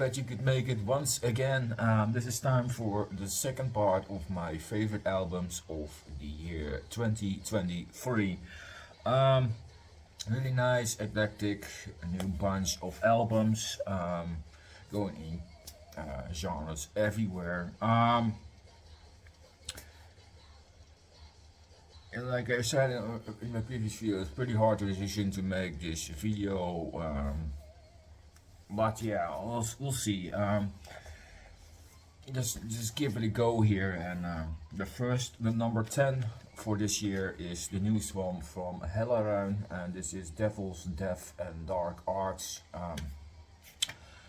glad you could make it once again. This is time for the second part of my favorite albums of the year 2023. Um, Really nice, eclectic, new bunch of albums, going in genres everywhere. And like I said in my previous video, it's pretty hard decision to make this video. But yeah, we'll see. Just give it a go here, and the number 10 for this year is the newest one from Hellerun, and this is Devil's Death and Dark Arts.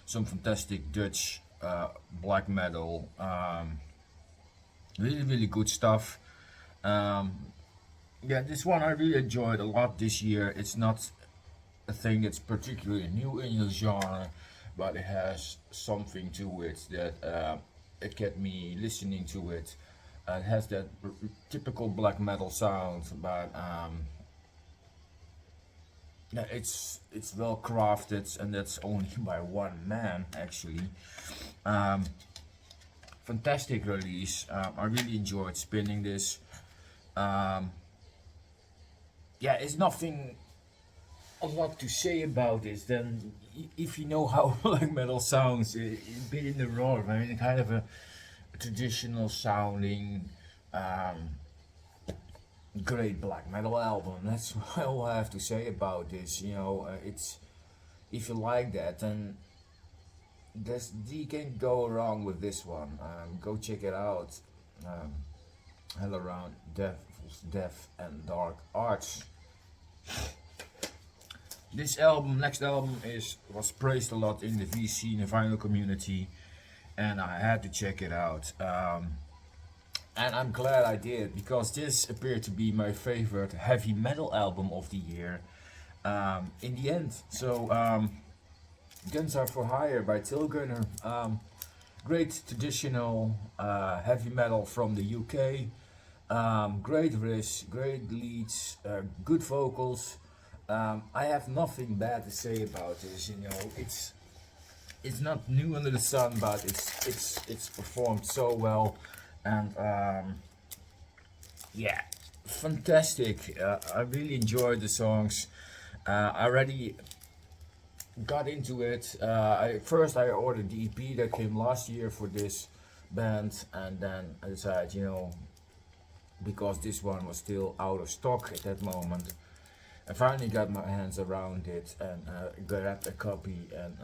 Some fantastic Dutch black metal, really good stuff. Yeah, this one I really enjoyed a lot this year. It's not a thing that's particularly new in the genre, but it has something to it that it kept me listening to it. It has that typical black metal sound, but yeah, it's well crafted, and that's only by one man actually. Fantastic release. I really enjoyed spinning this. Yeah, it's nothing a lot to say about this. Then, if you know how black metal sounds, it's been in the raw. I mean, kind of a traditional sounding, great black metal album. That's all I have to say about this. You know, it's if you like that, then you can't go wrong with this one. Go check it out. Hell around Death and Dark Arts. This next album, was praised a lot in the VC, in the vinyl community, and I had to check it out. And I'm glad I did, because this appeared to be my favorite heavy metal album of the year. In the end, so Guns Are For Hire by Tilgunner. Great traditional heavy metal from the UK. Great riffs, great leads, good vocals. I have nothing bad to say about this. You know, it's not new under the sun, but it's performed so well, and yeah, fantastic. I really enjoyed the songs. I already got into it. First I ordered the EP that came last year for this band, and then I decided, you know, because this one was still out of stock at that moment, I finally got my hands around it and grabbed a copy, and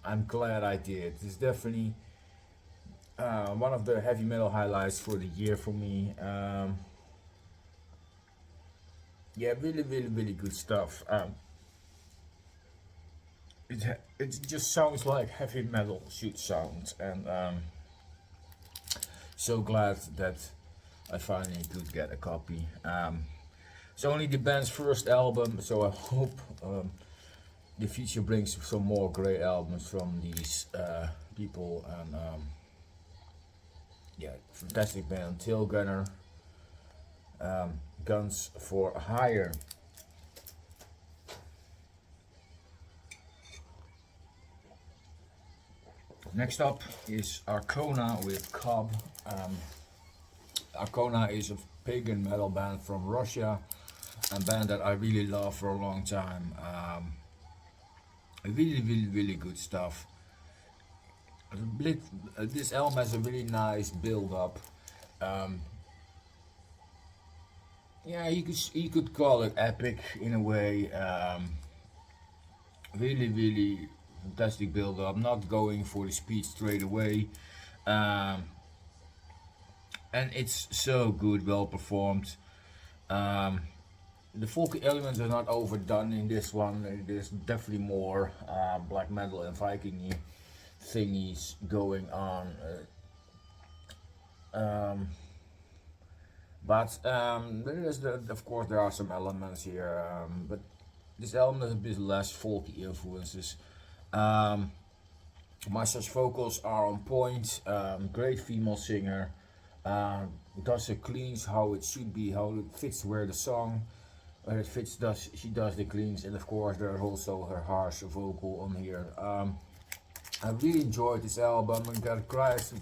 I'm glad I did. It's definitely one of the heavy metal highlights for the year for me. Yeah, really good stuff. It just sounds like heavy metal should sound, and so glad that I finally could get a copy. It's only the band's first album, so I hope the future brings some more great albums from these people. And yeah, fantastic band, Tilgunner, Guns For Hire. Next up is Arcona with Cobb. Arcona is a pagan metal band from Russia, a band that I really love for a long time. Really good stuff. This album has a really nice build up. Yeah, you could call it epic in a way. Really fantastic build up. Not going for the speed straight away. And it's so good, well performed. The folk elements are not overdone in this one. There's definitely more black metal and Viking thingies going on. But of course there are some elements here, but this album has a bit less folky influences. Master's vocals are on point. Great female singer. Does the cleans how it should be, how it fits where the song, where it fits. She does the cleans, and of course there's also her harsh vocal on here. I really enjoyed this album and got quite a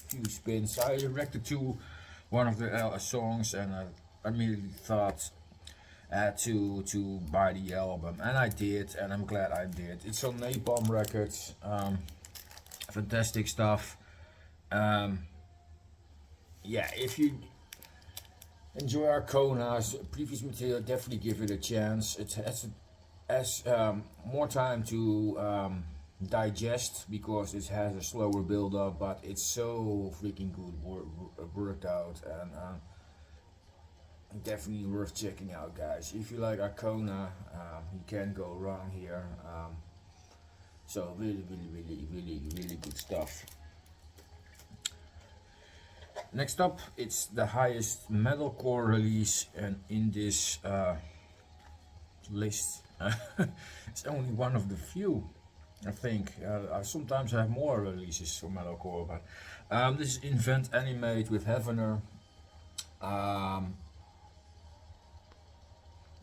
few spins. I reacted to one of the songs and I immediately thought to buy the album, and I did, and I'm glad I did. It's on Napalm Records. Fantastic stuff. Um, yeah, if you enjoy Arcona's previous material, definitely give it a chance. It has more time to digest because it has a slower build up, but it's so freaking good worked out, and definitely worth checking out, guys. If you like Arcona, you can't go wrong here. So really good stuff. Next up, it's the highest metalcore release and in this list. It's only one of the few, I think. I sometimes have more releases for metalcore, but this is Invent Animate with Heavener.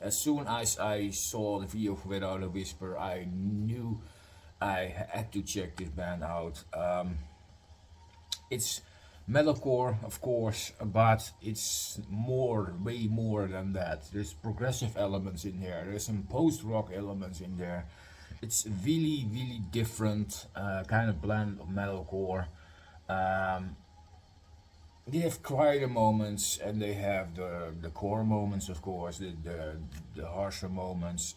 As soon as I saw the video for Without a Whisper, I knew I had to check this band out. It's metalcore, of course, but it's way more than that. There's progressive elements in there. There's some post-rock elements in there. It's really different kind of blend of metalcore. They have quieter moments and they have the core moments, of course, the harsher moments.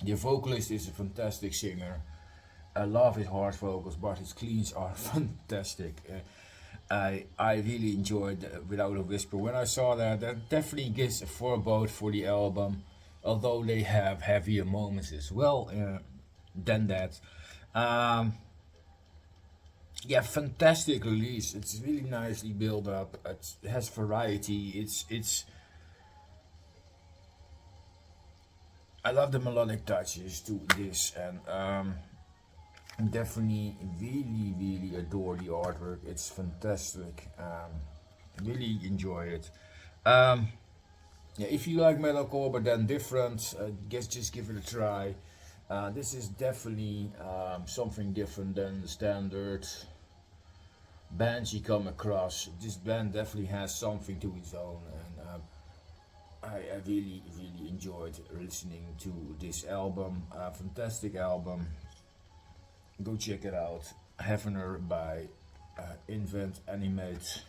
The vocalist is a fantastic singer. I love his harsh vocals, but his cleans are fantastic. I really enjoyed Without a Whisper. When I saw that, that definitely gives a forebode for the album, although they have heavier moments as well than that. Yeah, fantastic release. It's really nicely built up. It has variety. It's. I love the melodic touches to this, and definitely really adore the artwork. It's fantastic. Really enjoy it. Yeah, if you like metalcore but then different, guess just give it a try. This is definitely something different than the standard bands you come across. This band definitely has something to its own, and I really enjoyed listening to this album. Fantastic album. Go check it out. Heavener by Invent Animate.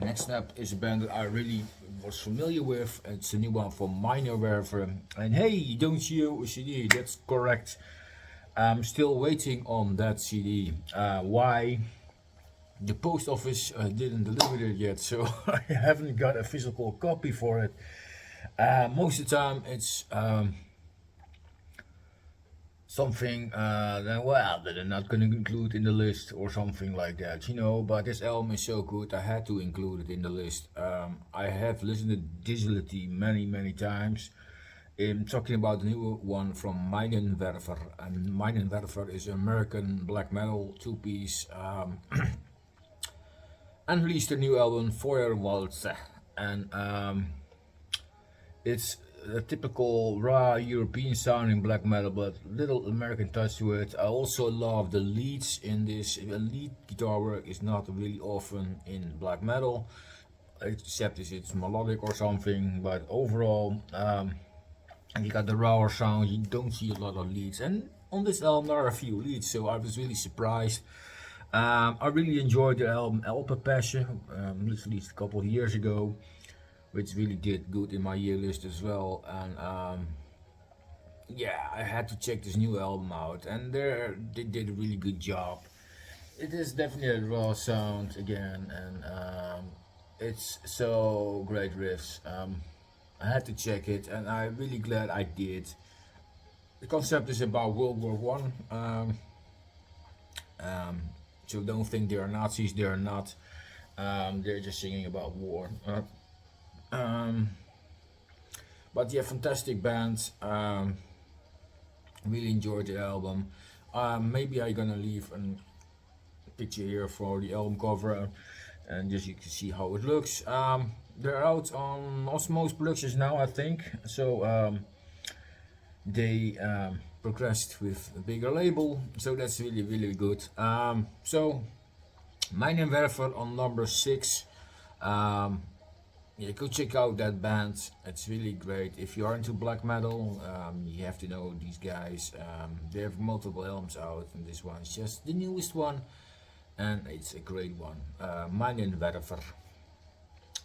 Next up is a band that I really was familiar with. It's a new one from Minor Werfer. And hey, don't you a CD? That's correct. I'm still waiting on that CD. Why? The post office didn't deliver it yet, so I haven't got a physical copy for it. Most of the time it's something that they're not going to include in the list or something like that, you know. But this album is so good, I had to include it in the list. I have listened to Disability many times. I'm talking about the new one from Werfer, and Werfer is an American black metal two-piece, and released a new album, Feuerwalze, and it's a typical raw European sounding black metal, but little American touch to it. I also love the leads in this. Lead guitar work is not really often in black metal, except if it's melodic or something. But overall, you got the rawer sound. You don't see a lot of leads, and on this album there are a few leads, so I was really surprised. I really enjoyed the album El Papesje, released a couple of years ago, which really did good in my year list as well. And yeah, I had to check this new album out, and they did a really good job. It is definitely a raw sound again, and it's so great riffs. I had to check it, and I'm really glad I did. The concept is about World War One. So don't think they are Nazis. They are not. They're just singing about war. But yeah, fantastic band. Really enjoyed the album. Maybe I'm gonna leave a picture here for the album cover, and just you can see how it looks. they're out on Osmos Productions now, I think. So they progressed with a bigger label, so that's really really good. So Werfer on number 6. Um, yeah, go check out that band. It's really great. If you are into black metal, you have to know these guys. They have multiple albums out, and this one is just the newest one, and it's a great one. Werfer.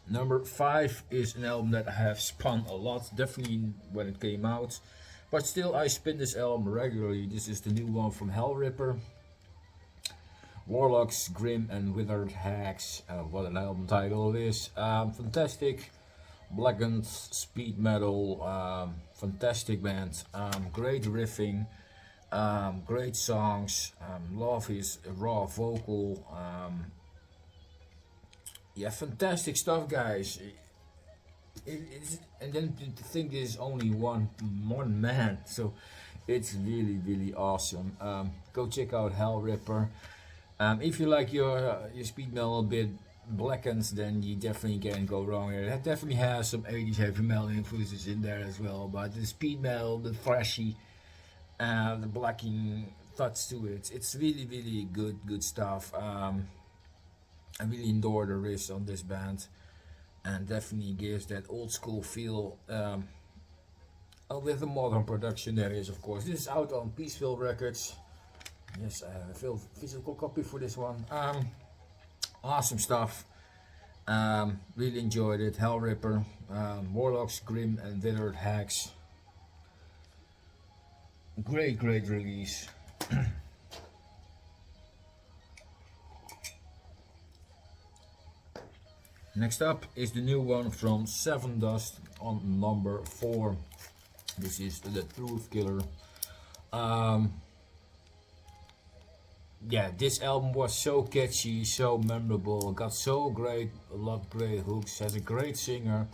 Number 5 is an album that I have spun a lot, definitely when it came out, but still I spin this album regularly. This is the new one from Hellripper. Warlocks, Grim and Withered Hags. What an album title it is. Fantastic, blackened speed metal, fantastic band, great riffing, great songs, love his raw vocal. Yeah, fantastic stuff, guys. And then to think there's only one man, so it's really really awesome. Go check out Hellripper. If you like your speed metal a bit blackened, then you definitely can't go wrong here. It definitely has some 80s heavy metal influences in there as well, but the speed metal, the thrashy, the blacking touch to it, it's really really good stuff. I really adore the riffs on this band, and definitely gives that old school feel. With the modern production there is, of course. This is out on Peaceville Records. Yes, I have a physical copy for this one. Awesome stuff. Really enjoyed it. Hellripper, Warlocks, Grim and Withered Hags. Great release. Next up is the new one from Seven Dust on number 4. This is the Truth Killer. Yeah, this album was so catchy, so memorable, got so great, a lot of great hooks, has a great singer.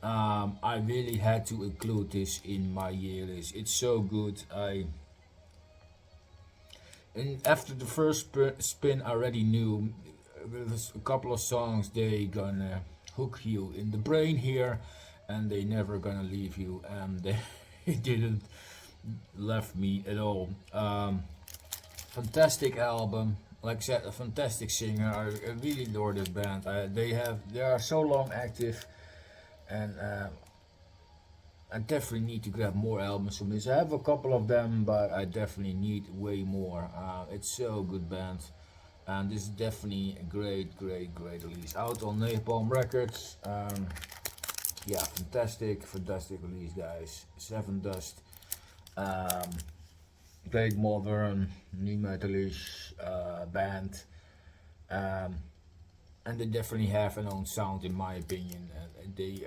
I really had to include this in my year list. It's so good. And after the first spin, I already knew with a couple of songs they gonna hook you in the brain here, and they never gonna leave you, and they didn't left me at all. Fantastic album, like I said, a fantastic singer. I really adore this band. They are so long active, and I definitely need to grab more albums from this. I have a couple of them, but I definitely need way more. It's so good band, and this is definitely a great release. Out on Napalm Records. Yeah, fantastic release, guys. Seven Dust. Great modern, new metalish band. And they definitely have an own sound in my opinion, and they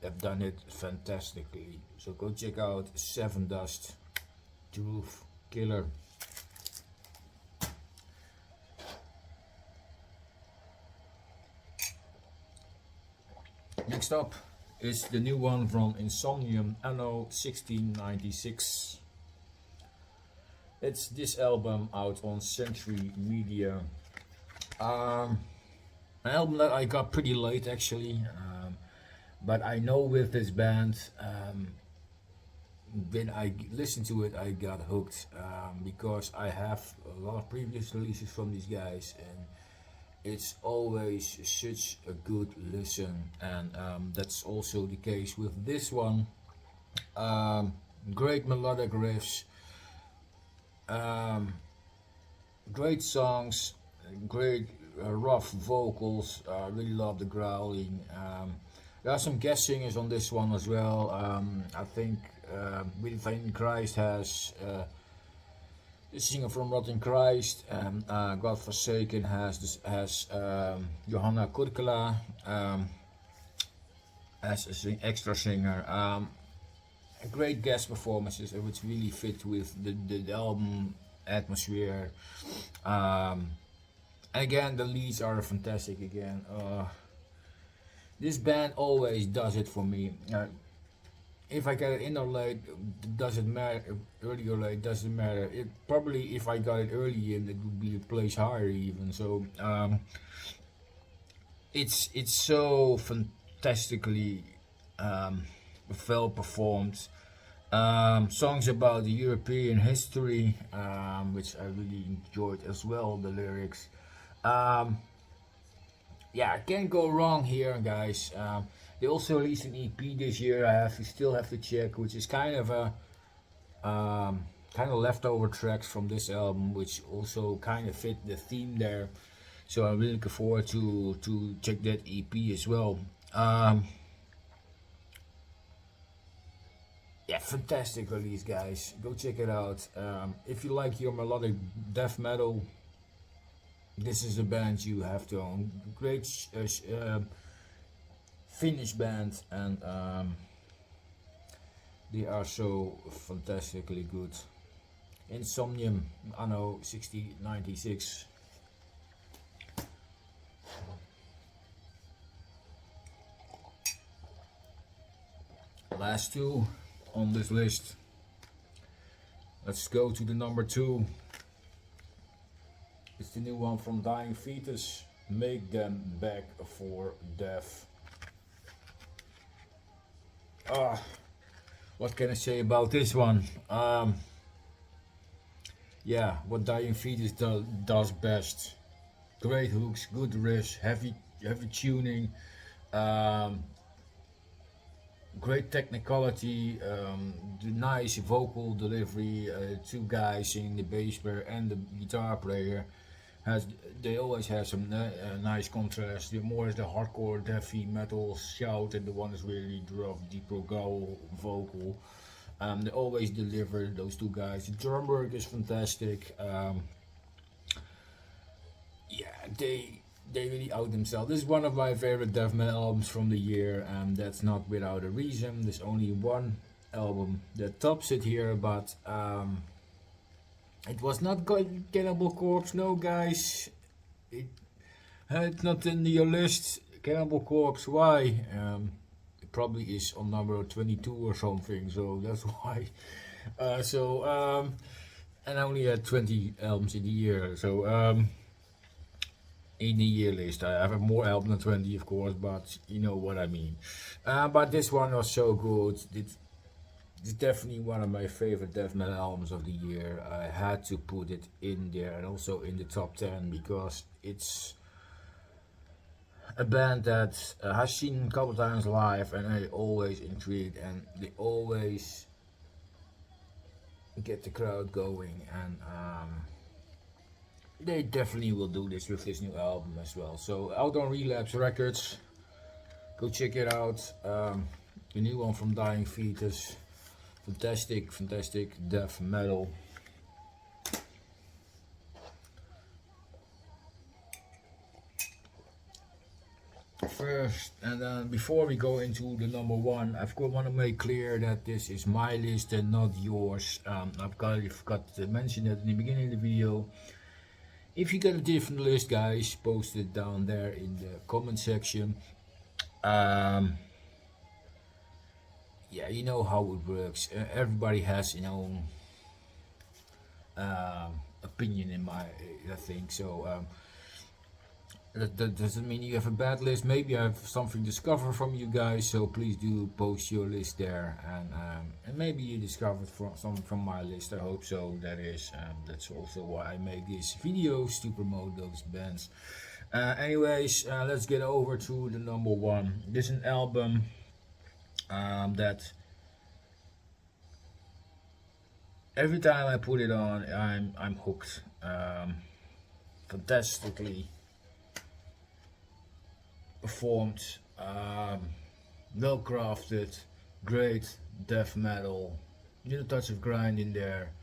have done it fantastically. So go check out Seven Dust, Truth Killer. Next up is the new one from Insomnium, Anno 1696. It's this album out on Century Media. An album that I got pretty late actually, but I know with this band, when I listened to it I got hooked, because I have a lot of previous releases from these guys, and it's always such a good listen, and that's also the case with this one. Great melodic riffs, great songs, great rough vocals. Really love the growling. There are some guest singers on this one as well. I think Within Christ has the singer from Rotten Christ, and God Forsaken has Johanna Kurkela as an extra singer. Great guest performances, which really fit with the album atmosphere. Again, the leads are fantastic again. This band always does it for me. If I get it in or late, doesn't matter. Early or late, doesn't matter. It probably, if I got it early in, it would be a place higher even. So it's so fantastically well performed. Songs about the European history, which I really enjoyed as well. The lyrics, um, yeah, I can't go wrong here, guys. They also released an EP this year. Still have to check, which is kind of a leftover tracks from this album, which also kind of fit the theme there. So I'm really looking forward to check that EP as well. Um, yeah, fantastic release, guys. Go check it out. If you like your melodic death metal, this is a band you have to own. Great Finnish band, and they are so fantastically good. Insomnium, anno 6096. Last two on this list. Let's go to the number 2. It's the new one from Dying Fetus. Make them beg for death. What can I say about this one? Yeah, what Dying Fetus does best. Great hooks, good riffs, heavy tuning, great technicality, the nice vocal delivery. Two guys singing the bass player and the guitar player. They always have some nice contrast. The more is the hardcore heavy metal shout, and the one is really rough, deeper growl vocal. They always deliver, those two guys. The drum work is fantastic. Yeah, they really out themselves. This is one of my favorite death metal albums from the year, and that's not without a reason. There's only one album that tops it here, but it was not Cannibal Corpse, no guys. It's not in your list. Cannibal Corpse, why? It probably is on number 22 or something, so that's why. And I only had 20 albums in the year, so in the year list. I have more albums than 20, of course, but you know what I mean. But this one was so good. It's definitely one of my favorite death metal albums of the year. I had to put it in there and also in the top 10 because it's a band that I've seen a couple times live, and I always intrigued, and they always get the crowd going, and they definitely will do this with this new album as well. So out on Relapse Records, go check it out. The new one from Dying Fetus. Fantastic death metal. First, and then before we go into the number 1, I want to make clear that this is my list and not yours. I forgot to mention that in the beginning of the video. If you got a different list, guys, post it down there in the comment section. Yeah, you know how it works. Everybody has their own opinion I think so. That doesn't mean you have a bad list. Maybe I have something to discover from you guys, so please do post your list there, and maybe you discovered something from my list. I hope so. That's also why I make these videos, to promote those bands. Anyways, let's get over to the number 1. This is an album that every time I put it on, I'm hooked. Fantastically performed, well crafted, great death metal, little touch of grind in there,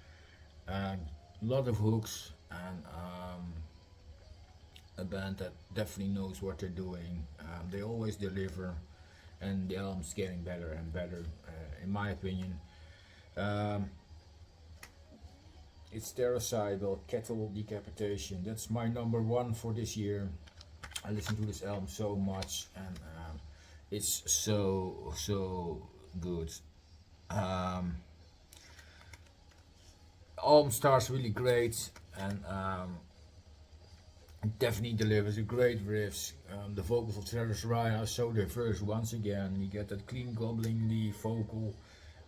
a lot of hooks, and a band that definitely knows what they're doing. They always deliver, and the album's getting better and better, in my opinion. It's Terracidal, Cattle Decapitation. That's my number 1 for this year. I listen to this album so much, and it's so good. Album starts really great, and It definitely delivers a great riffs. The vocals of Travis Ryan are so diverse once again. You get that clean gobbling the vocal,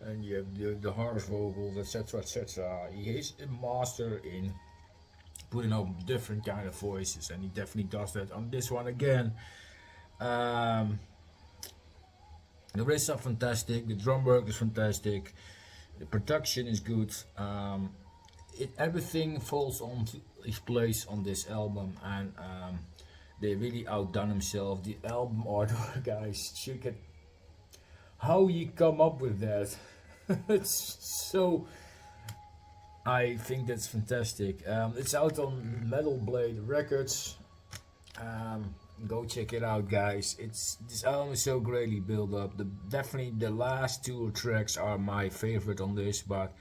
and you have the harsh vocals, etc., etc. He is a master in putting up different kind of voices, and he definitely does that on this one again. Um, the riffs are fantastic, the drum work is fantastic, the production is good. Everything falls onto its place on this album, and they really outdone themselves. The album art, guys, check it. How you come up with that? It's so. I think that's fantastic. It's out on Metal Blade Records. Go check it out, guys. This album is so greatly built up. Definitely the last two tracks are my favorite on this, but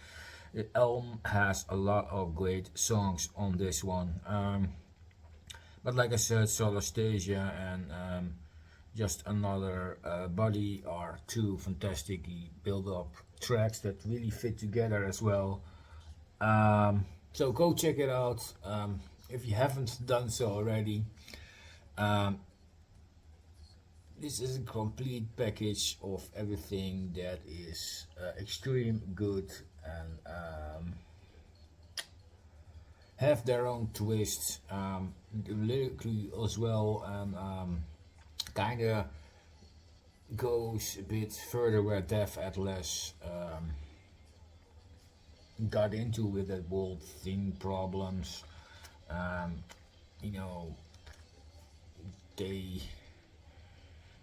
the album has a lot of great songs on this one. But like I said, Solastasia and Just Another Body are two fantastically built up tracks that really fit together as well. So go check it out if you haven't done so already. This is a complete package of everything that is extreme good and have their own twists, lyrically as well, and kind of goes a bit further where Def Atlas got into with that whole thing problems. You know, they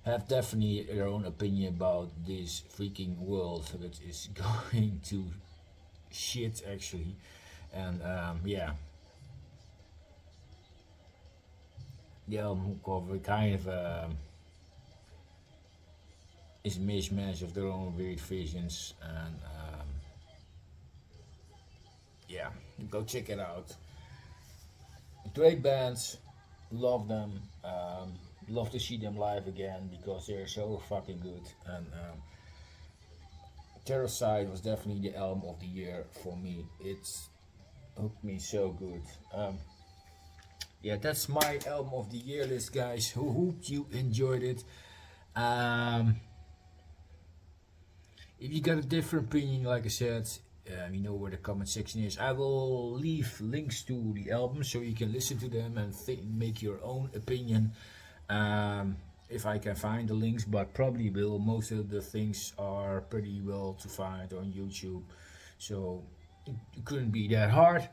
have definitely their own opinion about this freaking world that is going to shit actually, and yeah, the album cover kind of is a mismatch of their own weird visions, and yeah, go check it out. Great bands, love them. Love to see them live again because they're so fucking good. And Terrorcide was definitely the album of the year for me. It's hooked me so good. Yeah, that's my album of the year list, guys. Hope you enjoyed it. If you got a different opinion, like I said, you know where the comment section is. I will leave links to the album so you can listen to them and make your own opinion. If I can find the links, but probably will. Most of the things are pretty well to find on YouTube, so it couldn't be that hard.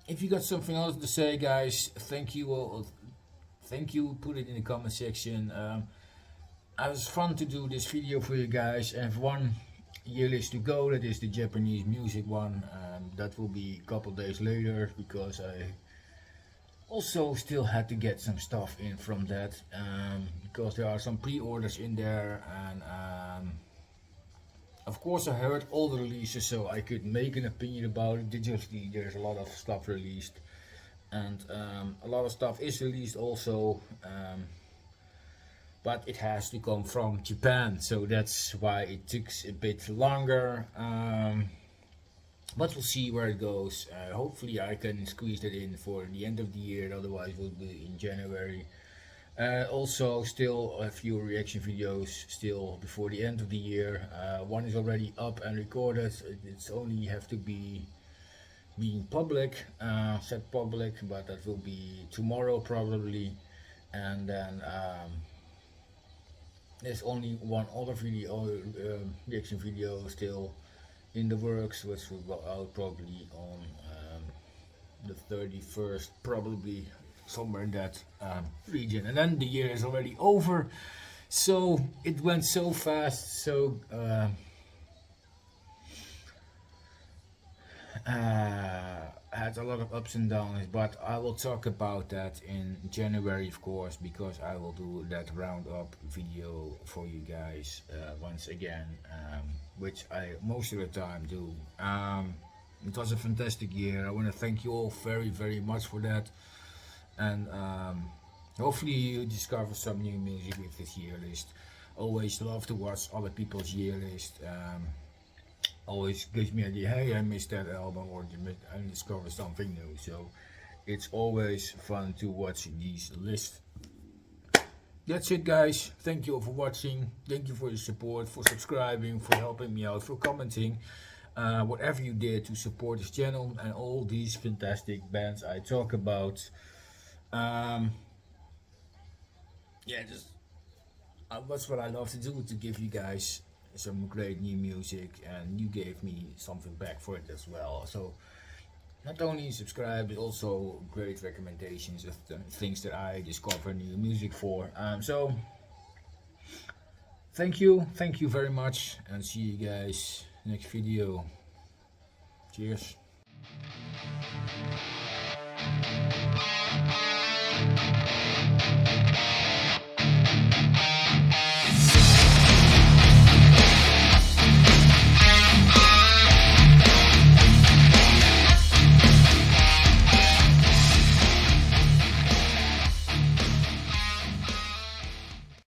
If you got something else to say, guys, thank you all. Thank you. Put it in the comment section. It was fun to do this video for you guys. I have one year list to go. That is the Japanese music one. That will be a couple days later because I also still had to get some stuff in from that, because there are some pre-orders in there, and of course I heard all the releases so I could make an opinion about it. Digitally there's a lot of stuff released, and a lot of stuff is released also, but it has to come from Japan, so that's why it took a bit longer. But we'll see where it goes. Hopefully I can squeeze that in for the end of the year, otherwise it will be in January. Also still a few reaction videos still before the end of the year. One is already up and recorded. It's only have to be being public, set public, but that will be tomorrow probably. And then there's only one other video, reaction video still in the works, which will go out probably on the 31st, probably somewhere in that region, and then the year is already over. So it went so fast, so had a lot of ups and downs, but I will talk about that in January, of course, because I will do that roundup video for you guys once again, which I most of the time do. It was a fantastic year. I want to thank you all very, very much for that, and hopefully you discover some new music with this year list. Always love to watch other people's year list. always gives me an idea, hey, I missed that album, or I discovered something new. So it's always fun to watch these lists. That's it, guys. Thank you all for watching. Thank you for your support, for subscribing, for helping me out, for commenting. Whatever you did to support this channel and all these fantastic bands I talk about. Yeah, just that's what I love to do, to give you guys some great new music, and you gave me something back for it as well. So not only subscribe, but also great recommendations of the things that I discover new music for. So thank you very much, and see you guys next video. Cheers.